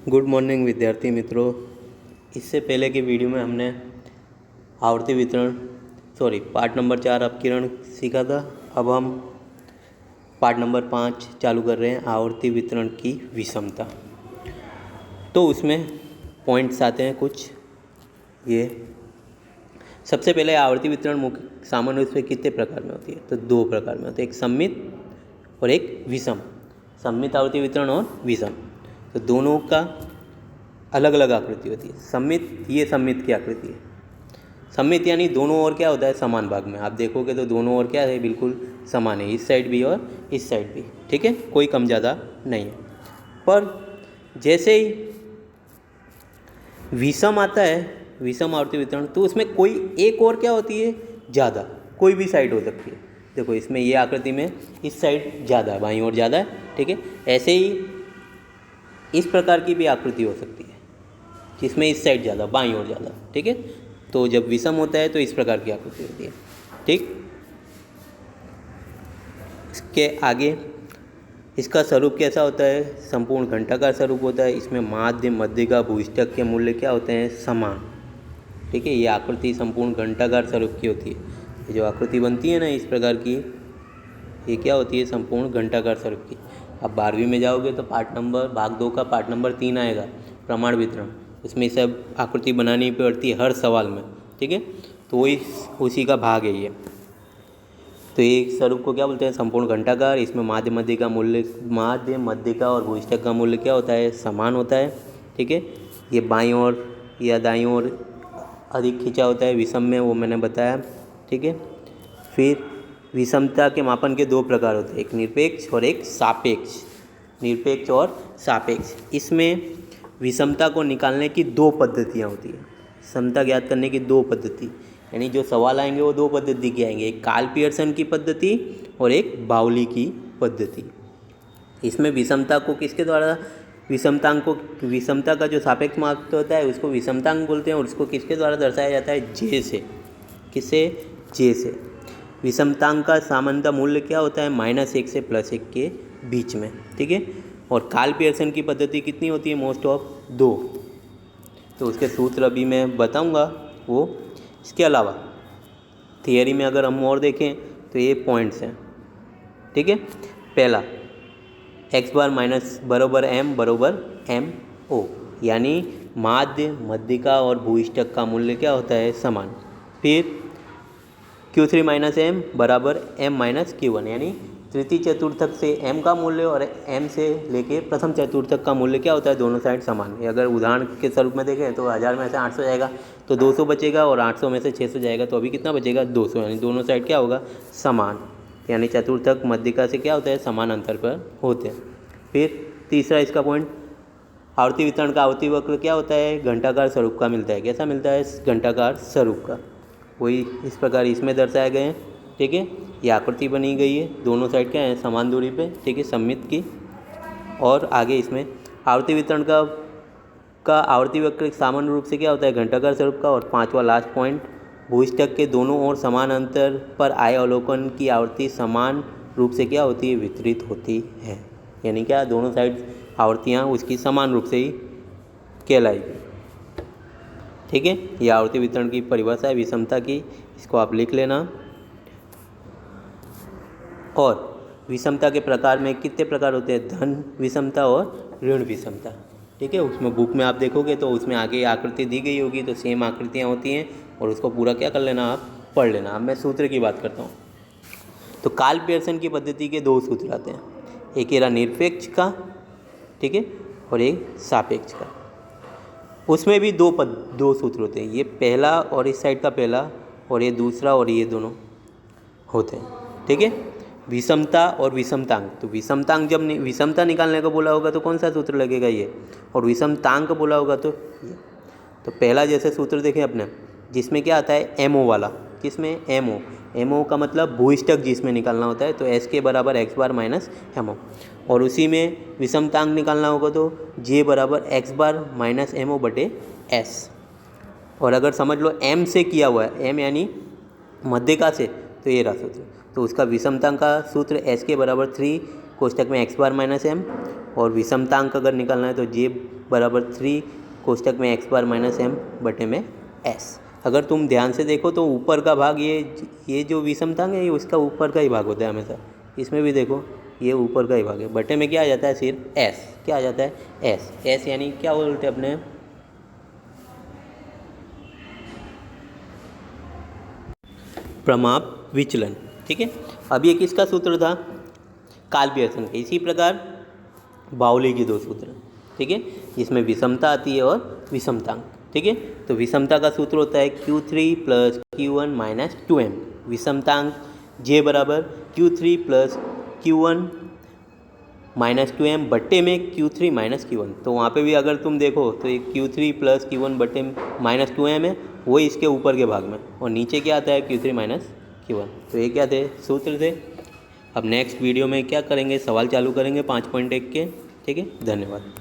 Good morning विद्यार्थी मित्रों। इससे पहले की वीडियो में हमने आवर्ती वितरण पार्ट नंबर 4 अपकिरण सीखा था। अब हम पार्ट नंबर 5 चालू कर रहे हैं, आवर्ती वितरण की विषमता। तो उसमें पॉइंट्स आते हैं कुछ। ये सबसे पहले आवर्ती वितरण मुख्य सामान्य रूप से कितने प्रकार में होती है? तो 2 प्रकार में होती है, एक सममित और एक विषम। सममित आवर्ती वितरण और विषम, तो दोनों का अलग अलग आकृति होती है। सममित, ये सममित की आकृति है। सममित यानी दोनों ओर क्या होता है? समान भाग में। आप देखोगे तो दोनों ओर क्या है? बिल्कुल समान है, इस साइड भी और इस साइड भी। ठीक है, कोई कम ज़्यादा नहीं है। पर जैसे ही विषम आता है, विषम आवर्ती वितरण, तो उसमें कोई एक और क्या होती है? ज़्यादा, कोई भी साइड हो सकती है। देखो इसमें ये आकृति में इस साइड ज़्यादा है, बाईं ओर ज़्यादा है। ठीक है, ऐसे ही इस प्रकार की भी आकृति हो सकती है जिसमें इस साइड ज़्यादा, बाईं ओर ज़्यादा। ठीक है, तो जब विषम होता है तो इस प्रकार की आकृति होती है। ठीक, इसके आगे इसका स्वरूप कैसा होता है? संपूर्ण घंटाकार स्वरूप होता है। इसमें माध्य, मध्यिका, भूयिष्ठक के मूल्य क्या होते हैं? समान। ठीक है, ये आकृति संपूर्ण घंटाकार स्वरूप की होती है। ये जो आकृति बनती है ना इस प्रकार की, ये क्या होती है? संपूर्ण घंटाकार स्वरूप की। अब 12वीं में जाओगे तो भाग 2 का पार्ट नंबर 3 आएगा, प्रमाण वितरण। इसमें सब आकृति बनानी पड़ती है हर सवाल में। ठीक है, तो वही उसी का भाग है ये। तो ये स्वरूप को क्या बोलते हैं? संपूर्ण घंटाकार। इसमें माध्य, मध्यिका और भूयिष्ठक का मूल्य क्या होता है? समान होता है। ठीक है, ये बाईं ओर या दाईं ओर अधिक खींचा होता है। विषम में वो मैंने बताया। ठीक है, फिर विषमता के मापन के 2 प्रकार होते हैं, एक निरपेक्ष और एक सापेक्ष। निरपेक्ष और सापेक्ष, इसमें विषमता को निकालने की 2 पद्धतियाँ होती हैं। समता ज्ञात करने की 2 पद्धति, यानी जो सवाल आएंगे वो 2 पद्धति के आएंगे, एक कार्ल पियर्सन की पद्धति और एक बाउली की पद्धति। इसमें विषमता को किसके द्वारा, विषमता का जो सापेक्ष माप होता है उसको विषमतांक बोलते हैं, और उसको किसके द्वारा दर्शाया जाता है? जे से। किससे? जे से। विषमतांक का सामान्यतः मूल्य क्या होता है? -1 से +1 के बीच में। ठीक है, और कार्ल पियर्सन की पद्धति कितनी होती है? Most of 2। तो उसके सूत्र अभी मैं बताऊंगा वो। इसके अलावा थियरी में अगर हम और देखें तो ये पॉइंट्स हैं। ठीक है, पहला x बार माइनस बराबर m o, यानी माध्य, मध्यिका और भूयिष्ठक का मूल्य क्या होता है? समान। फिर q3 - m बराबर m - q1, यानी तृतीय चतुर्थक से m का मूल्य और m से लेके प्रथम चतुर्थक का मूल्य क्या होता है? दोनों साइड समान है। अगर उदाहरण के स्वरूप में देखें तो 1000 में से 800 जाएगा तो 200 बचेगा, और 800 में से 600 जाएगा तो अभी कितना बचेगा? 200, यानी दोनों साइड क्या होगा? समान। यानी चतुर्थक मध्यिका से क्या होता है? समान अंतर पर होते हैं। फिर तीसरा इसका पॉइंट, आवर्ती वितरण का आवर्ती वक्र क्या होता है? घंटाकार स्वरूप का मिलता है। कैसा मिलता है? घंटाकार स्वरूप का। वही इस प्रकार इसमें दर्शाए गए हैं। ठीक है, ये आकृति बनी गई है, दोनों साइड क्या है? समान दूरी पे। ठीक है, सममित की। और आगे इसमें आवर्ती वितरण का आवर्ती वक्र सामान्य रूप से क्या होता है? घंटाकार स्वरूप का। और 5वां लास्ट पॉइंट, भूयिष्ठक के दोनों ओर समान अंतर पर आए अवलोकन की आवर्ती समान रूप से क्या होती है? वितरित होती है। यानी क्या? दोनों साइड आवर्तियाँ उसकी समान रूप से ही कहलाएगी। ठीक है, यह आवर्ती वितरण की परिभाषा है विषमता की, इसको आप लिख लेना। और विषमता के प्रकार में कितने प्रकार होते हैं? धन विषमता और ऋण विषमता। ठीक है, उसमें बुक में आप देखोगे तो उसमें आगे आकृति दी गई होगी, तो सेम आकृतियाँ होती हैं, और उसको पूरा क्या कर लेना? आप पढ़ लेना। अब मैं सूत्र की बात करता हूँ। तो कार्ल पियर्सन की पद्धति के 2 सूत्र आते हैं, एक era निरपेक्ष का, ठीक है, और एक सापेक्ष का। उसमें भी 2 सूत्र होते हैं, ये पहला और इस साइड का पहला, और ये दूसरा, और ये दोनों होते हैं। ठीक है, विषमता और विषमतांक। तो विषमतांक, जब विषमता निकालने को बोला होगा तो कौन सा सूत्र लगेगा? ये। और विषमतांक बोला होगा तो ये। तो पहला जैसे सूत्र देखें अपने, जिसमें क्या आता है? एमओ वाला। किसमें? एमओ। एमओ का मतलब भूयिष्ठक जिसमें निकालना होता है, तो एस के बराबर एक्स बार माइनस एमओ। और उसी में विषमतांक निकालना होगा तो जे बराबर एक्स बार माइनस एमओ बटे एस। और अगर समझ लो एम से किया हुआ है, एम यानी मध्यिका से, तो ये रहा सूत्र। तो उसका विषमतांक का सूत्र एस के बराबर 3 कोष्ठक में एक्स बार माइनस एम, और विषमतांक अगर निकालना है तो जे बराबर 3 कोष्टक में एक्स बार माइनस एम बटे में एस। अगर तुम ध्यान से देखो तो ऊपर का भाग ये जो विषमतांक है ये उसका ऊपर का ही भाग होता है हमेशा। इसमें भी देखो ये ऊपर का ही भाग है, बटे में क्या आ जाता है सिर्फ एस। क्या आ जाता है एस। एस यानी क्या बोलते हैं अपने प्रमाप विचलन। ठीक है, अब ये किसका सूत्र था? काल पियर्सन का। इसी प्रकार बाउली की दो सूत्र, ठीक है, जिसमें विषमता आती है और विषमतांक। ठीक है, तो विषमता का सूत्र होता है Q3 plus Q1 minus 2m। विषमतांक J बराबर Q3 plus Q1 minus 2m बट्टे में Q3 माइनस Q1। तो वहाँ पे भी अगर तुम देखो तो ये Q3 प्लस Q1 बट्टे माइनस 2m है, वही इसके ऊपर के भाग में, और नीचे क्या आता है Q3 माइनस Q1। तो ये क्या थे? सूत्र थे। अब नेक्स्ट वीडियो में क्या करेंगे? सवाल चालू करेंगे 5.1 के। ठीक है, धन्यवाद।